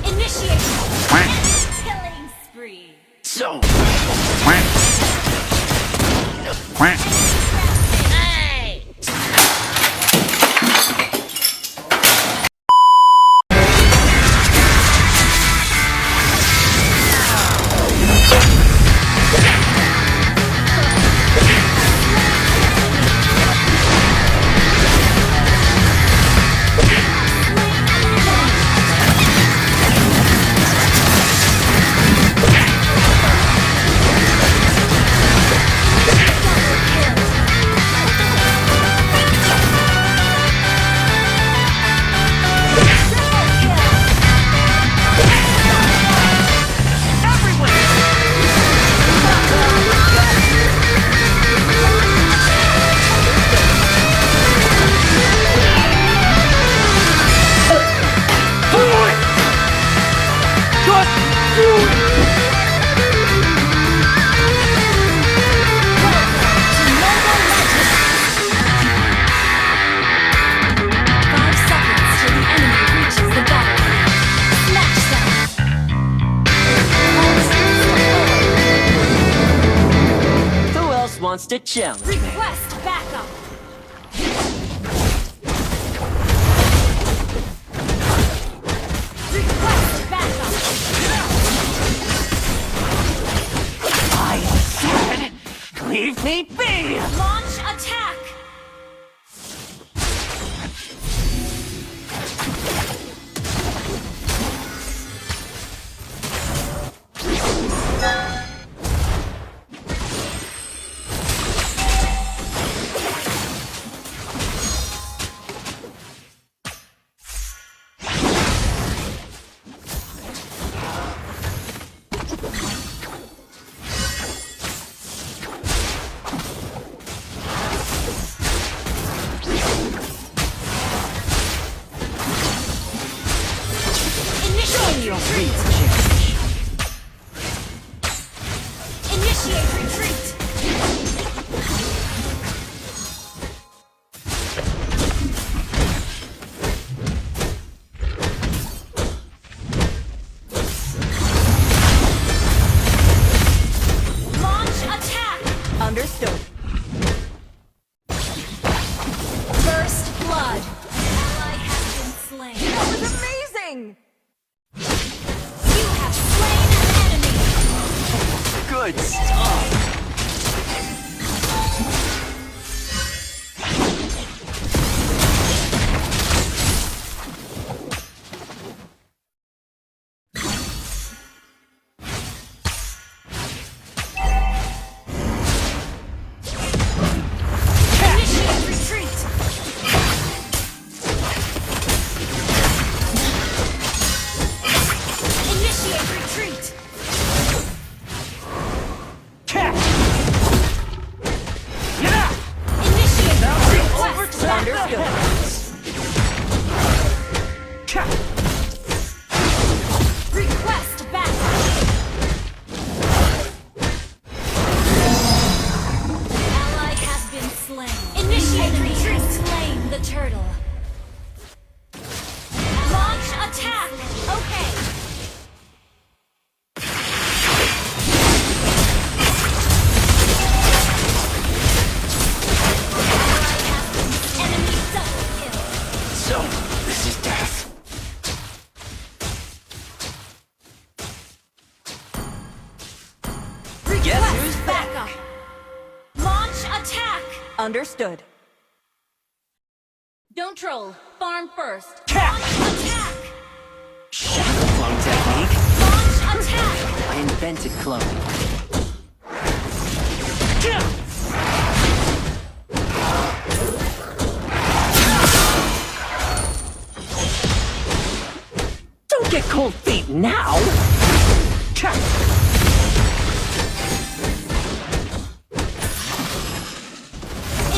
Initiate killing spree. So. Wants to challenge me. Request backup. Request backup. I said, leave me be! Launch attack. Initiate retreat. Launch attack. Understood. First blood. Ally has been slain. That was amazing! You have slain an enemy. Good stuff. Initiate retreat. Initiate retreat. Initiate request. Request backup. Ally has been slain. Initiate retreat. Slain the turtle. Launch attack. Okay. Enemy double kill. So, this is death. Request who's backup. Launch attack. Understood. Don't troll. Farm first. Launch attack. Shadow clone technique. Launch attack. I invented cloning. Don't get cold feet now!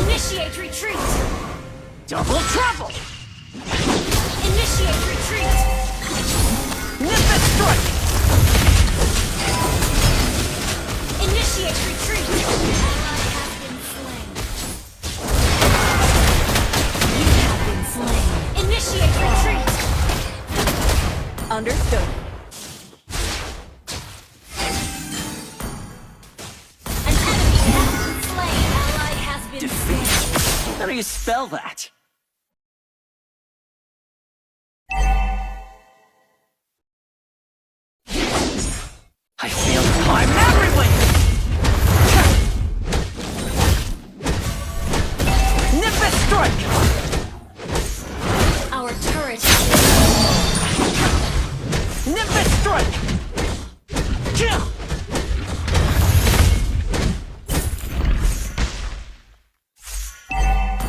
Initiate retreat. Double trouble! Initiate retreat. Nimbus strike! Initiate retreat. Ally has been slain. You have been slain. Understood. An enemy has been slain. Ally has been slain. Defeat. How do you spell that? I failed to climb everywhere! Nimbus strike! Our turret Nimbus strike! Kill!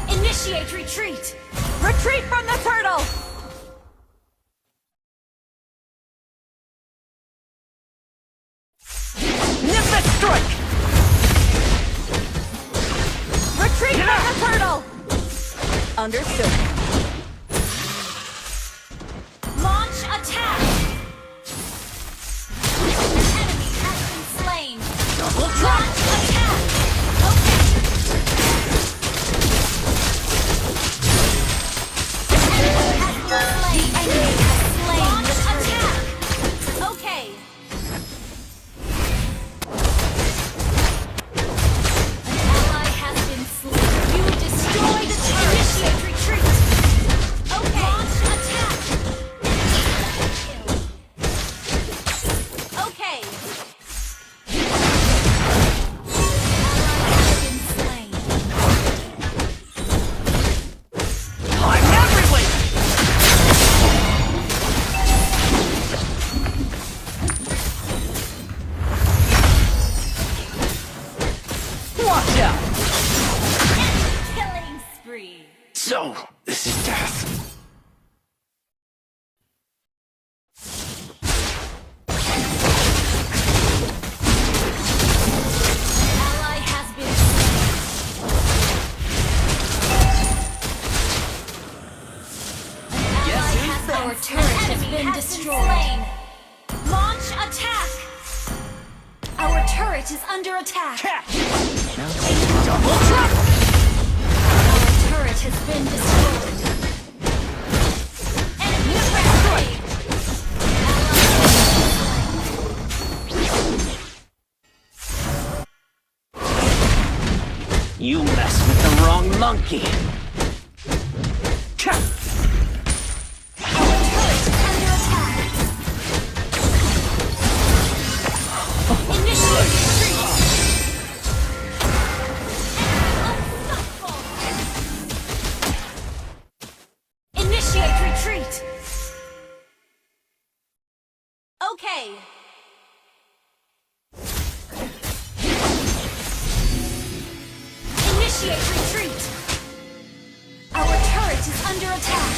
initiate retreat. Retreat from the turtle! Nimbus strike! Retreat from the turtle! Understood. Launch attack. An enemy has been slain. Double Launch drop! attack. Okay. An enemy has been slain. Launch attack. Okay. An ally has been slain. You destroyed the turret. Initiate retreat. Okay. Launch attack. Okay. Ally has been slain. I'm everywhere! Watch out! Killing spree. So, this is death. Ally has been slain. Our turret has been destroyed. Launch attack. Our turret is under attack. Catch! Double drop! Our turret has been destroyed. Enemy rampage. You messed with the wrong monkey! Catch! Our turret is under attack. Initiate retreat. Unstoppable. Initiate retreat. Okay. Initiate retreat. Our turret is under attack.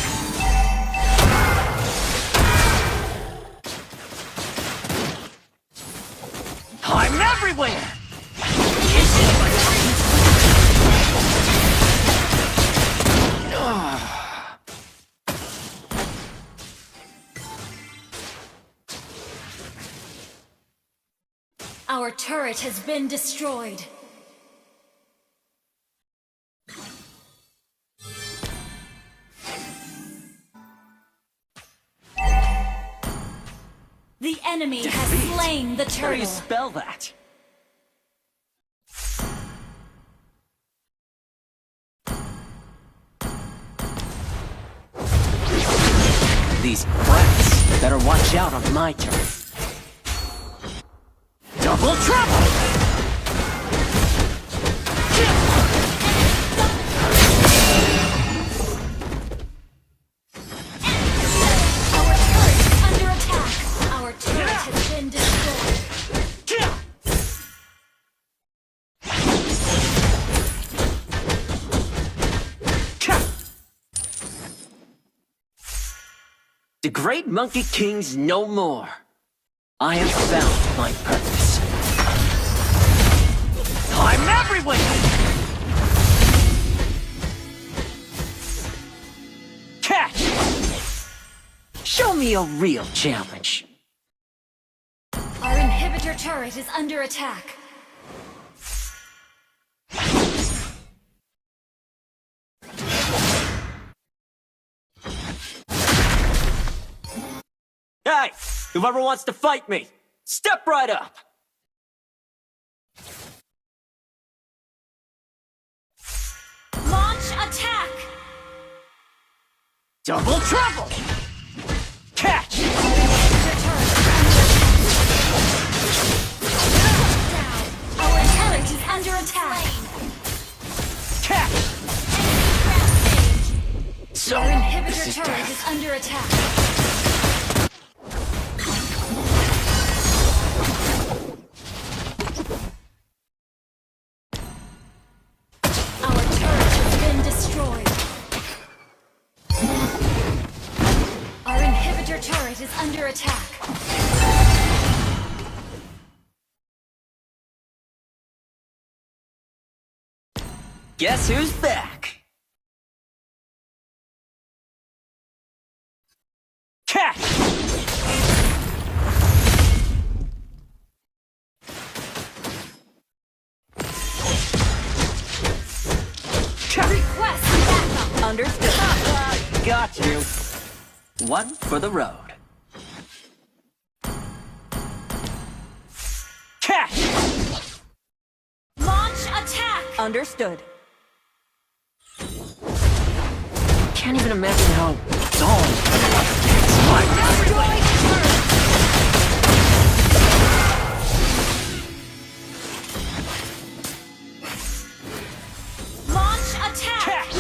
I'm everywhere! Initiate retreat. Our turret has been destroyed. The enemy has Defeat. slain the How do turtle. you spell that? These brats better watch out on my turf. Double trouble! Our turret is under attack. Our turret has been destroyed. Kill! Kill! The great monkey king's no more. I have found my purpose. I'm everywhere! Catch! Show me a real challenge. Our inhibitor turret is under attack. Hey, whoever wants to fight me, step right up. Launch attack! Double trouble! Catch! Our turret is under attack. Catch! So, Our this inhibitor is turret death. is under attack. Our turret has been destroyed. Our inhibitor turret is under attack. Guess who's back? Catch! Request backup. Understood. Got you. One for the road. Catch! Launch attack. Understood. Can't even imagine how dull. Destroy the turret. Launch attack. Catch!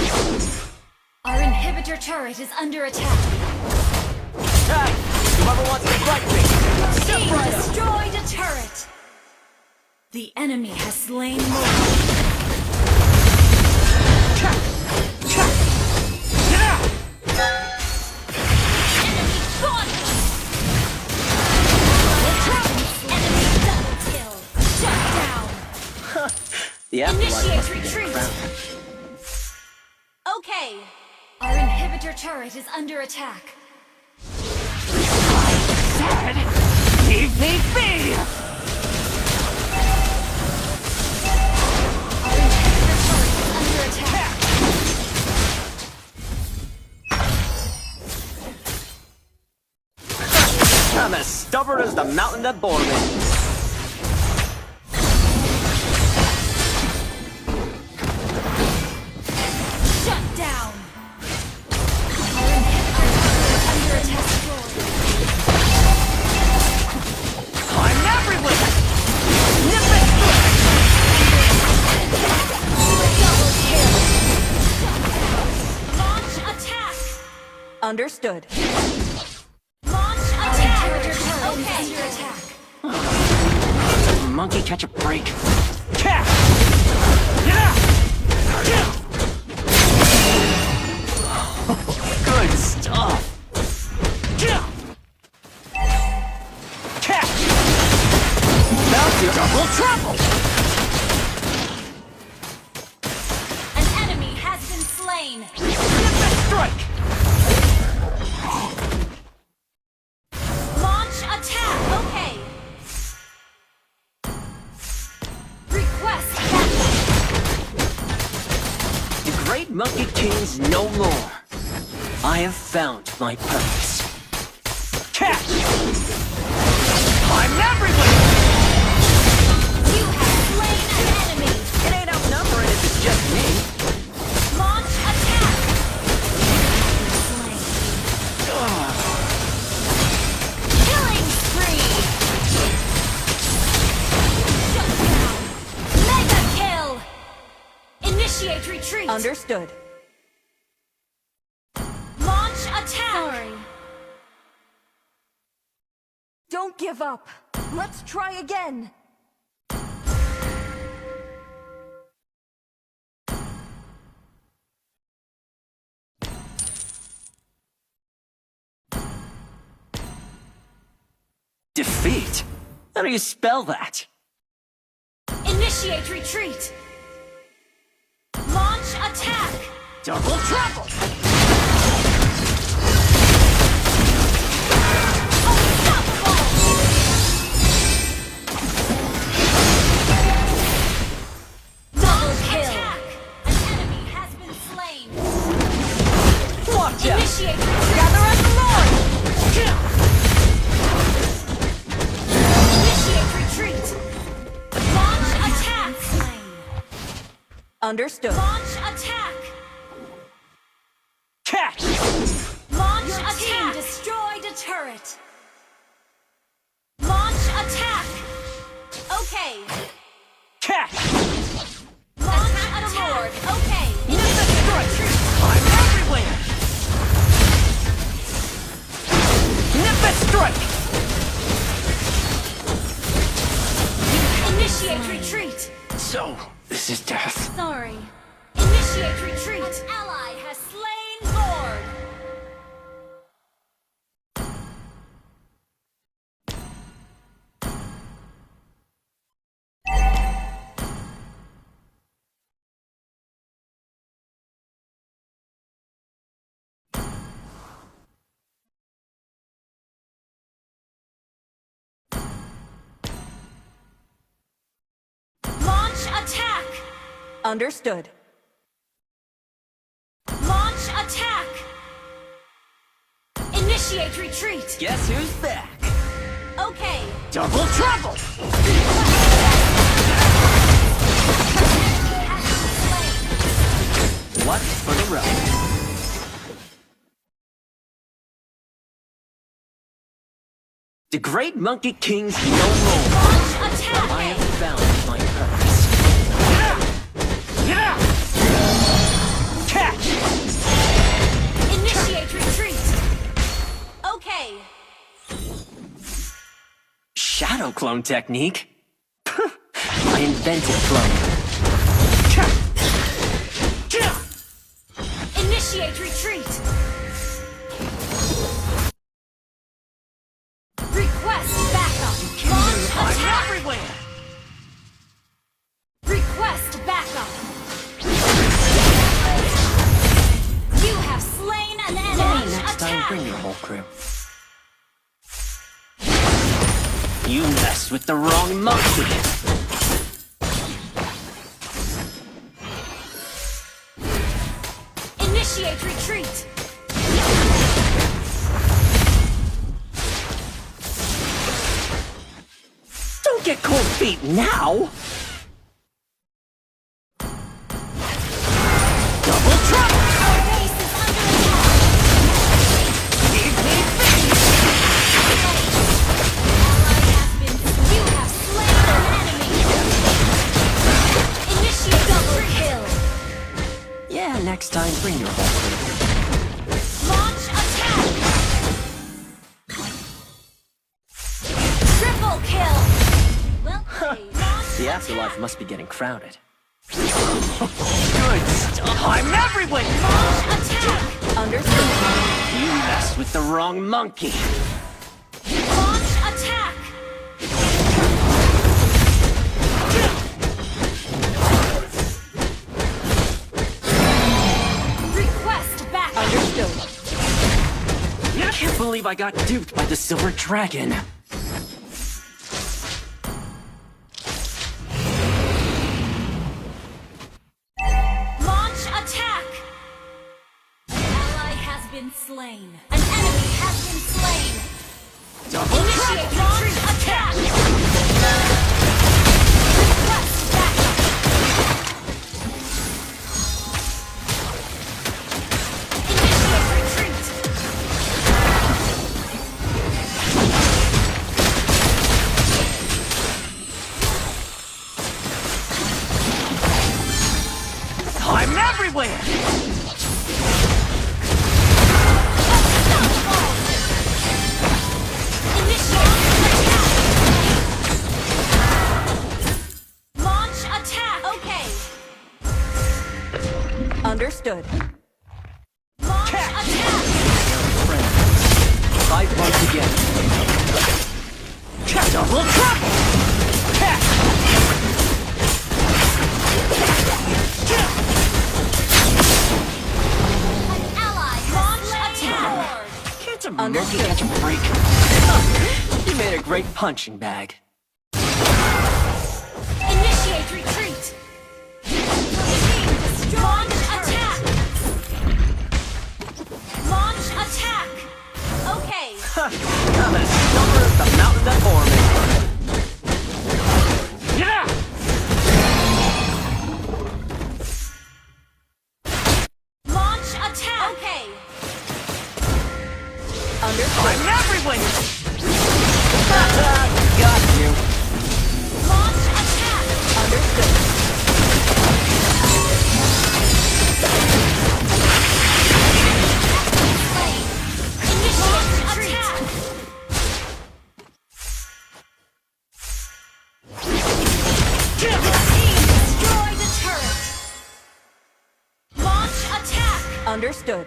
Our inhibitor turret is under attack. Hey, whoever wants to fight me, Team step right up. destroyed a turret. The enemy has slain more. Enemy gauntlet. Enemy double kill. Shut down. The afterlife Initiate must be retreat. crowded. Okay. Our inhibitor turret is under attack. Said, leave me be! Our inhibitor turret is under attack. I'm as stubborn as the mountain that bore me. Shut down. Our inhibitor turret is under attack. I'm everywhere! Nip it! Double kill. Launch attack. Understood. Launch attack. Okay. Under attack. Monkey catch a break. Catch! Good stuff. Catch! Bounty double trouble! An enemy has been slain. Strike! Launch attack. Okay. Request backup. The great Monkey King's no more. I have found my purpose. Catch! I'm everywhere! You have slain an enemy. It ain't outnumbering if it's just me. Launch attack. Slain. Killing spree. Shut down. Mega kill. Initiate retreat. Understood. Launch attack. Sorry. Don't give up. Let's try again. Defeat? How do you spell that? Initiate retreat. Launch attack. Double trouble! Unstoppable. Double kill. An enemy has been slain. Watch out! Initiate retreat. Gather as the Lord! Understood. Launch attack! Catch! Launch attack! Team destroyed a turret! Launch attack! Okay! Catch! Launch attack! Okay! I'm everywhere! Nimbus strike! Initiate retreat! So, this is death. Sorry. Initiate retreat! An ally has slain Lord! Launch attack! Understood. Launch attack! Initiate retreat! Guess who's back? Okay! Double trouble! What's for the road? The great Monkey King's no more. Launch attack! I have found my purpose. Yeah! Catch! Initiate retreat! Okay! Shadow clone technique? I invented clone. Initiate retreat! Request backup! Launch I'm attack! everywhere! Request backup! You have slain an enemy! Next time, Attack! bring your whole crew. You messed with the wrong monkey. Initiate retreat! Don't get cold feet now. Double trouble! Our base is under attack! Ally has been... You have slain an enemy! Initiate double kill! Yeah, next time, bring your whole crew. Launch attack! Triple kill! Well played. Launch The afterlife attack. must be getting crowded. Good stuff! I'm everywhere! Launch attack! Understood. You messed with the wrong monkey. Launch attack! Request backup! Understood. I can't believe I got duped by the silver dragon. Launch attack! An ally has been slain. An enemy has been slain. Double Initiate trouble! retreat attack! Request backup! Initiate retreat! I'm everywhere! Launch attack! Okay. Understood. Launch attack! Fight once again. Double trouble! An ally launch attack! Can't a monkey catch a break? You made a great punching bag. Initiate retreat! Launch attack! Launch attack! Okay. I'm as stubborn as the mountain that bore me. Yeah! I'm everywhere! Got you. Launch attack. Understood. Initiate attack. Team destroy the turret. Launch attack. Understood.